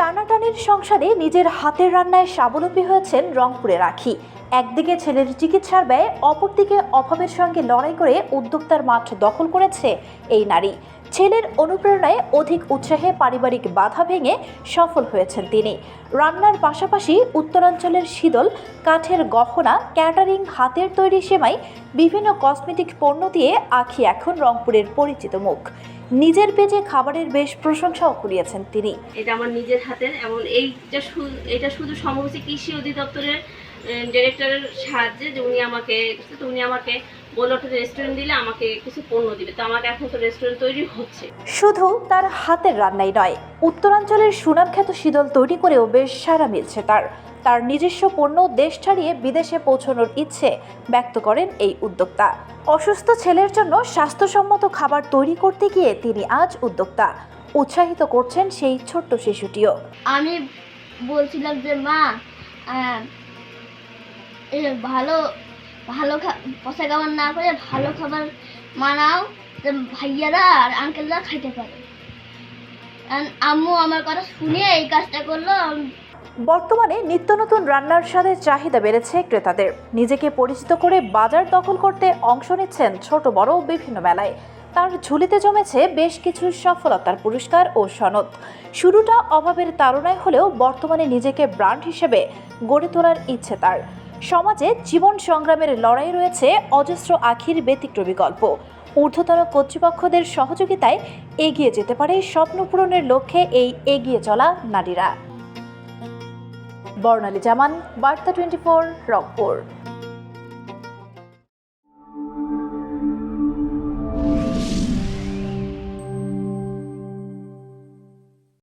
টানাটানির সংসারে নিজের হাতের রান্নায় স্বাবলম্বী হয়েছেন রংপুরের আখি। একদিকে ছেলের চিকিৎসার ব্যয়, অপরদিকে অভাবের সঙ্গে লড়াই করে উদ্যোক্তার মাঠ দখল করেছে এই নারী। ছেলের অনুপ্রেরণায় অধিক উৎসাহে পারিবারিক বাধা ভেঙে সফল হয়েছেন তিনি। রান্নার পাশাপাশি উত্তরাঞ্চলের শীতল কাঠের গহনা, ক্যাটারিং, হাতের তৈরি সেমাই, বিভিন্ন কসমেটিক পণ্য দিয়ে আখি এখন রংপুরের পরিচিত মুখ। নিজের পেজে খাবারের বেশ প্রশংসাও কুড়িয়েছেন তিনি। এটা আমার নিজের হাতের, এমন এটা শুধু সমবাসী কৃষি অধিদপ্তরের ডিরেক্টরের সাহায্যে যে উনি আমাকে বললো একটা রেস্টুরেন্ট দিলে আমাকে কিছু পণ্য দিবে, তো আমাকে এখন তো রেস্টুরেন্ট তৈরি হচ্ছে। শুধু তার হাতের রান্নাই নয়, উত্তরাঞ্চলের সুনামখ্যাত শীতল তৈরি করেও বেশ সাড়া মিলছে তার নিজস্ব পণ্য দেশ ছাড়িয়ে বিদেশে পৌঁছানোর ইচ্ছে ব্যক্ত করেন এই উদ্যোক্তা। অসুস্থ ছেলের জন্য স্বাস্থ্যসম্মত খাবার তৈরি করতে গিয়ে তিনি আজ উদ্যোক্তা। উৎসাহিত করছেন সেই ছোট্ট শিশুটিও। আমি বলছিলাম যে মা, ভালো ভালো পচা খাবার না করে ভালো খাবার বানাও, ভাইয়ারা আর আঙ্কেলরা খাইতে পারে। আম্মু আমার কথা শুনে এই কাজটা করলো। বর্তমানে নিত্য নতুন রান্নার স্বাদের চাহিদা বেড়েছে ক্রেতাদের। নিজেকে পরিচিত করে বাজার দখল করতে অংশ নিচ্ছেন ছোট বড় বিভিন্ন মেলায়। তার ঝুলিতে জমেছে বেশ কিছু সফলতার পুরস্কার ও সনদ। শুরুটা অভাবের তাড়নায় হলেও বর্তমানে নিজেকে ব্র্যান্ড হিসেবে গড়ে তোলার ইচ্ছে তার। সমাজে জীবন সংগ্রামের লড়াই রয়েছে অজস্র আখির ব্যতিক্রমী গল্প। ঊর্ধ্বতন কর্তৃপক্ষদের সহযোগিতায় এগিয়ে যেতে পারে স্বপ্ন পূরণের লক্ষ্যে এই এগিয়ে চলা নারীরা। বর্ণালী জামান, বার্তা 24, রংপুর।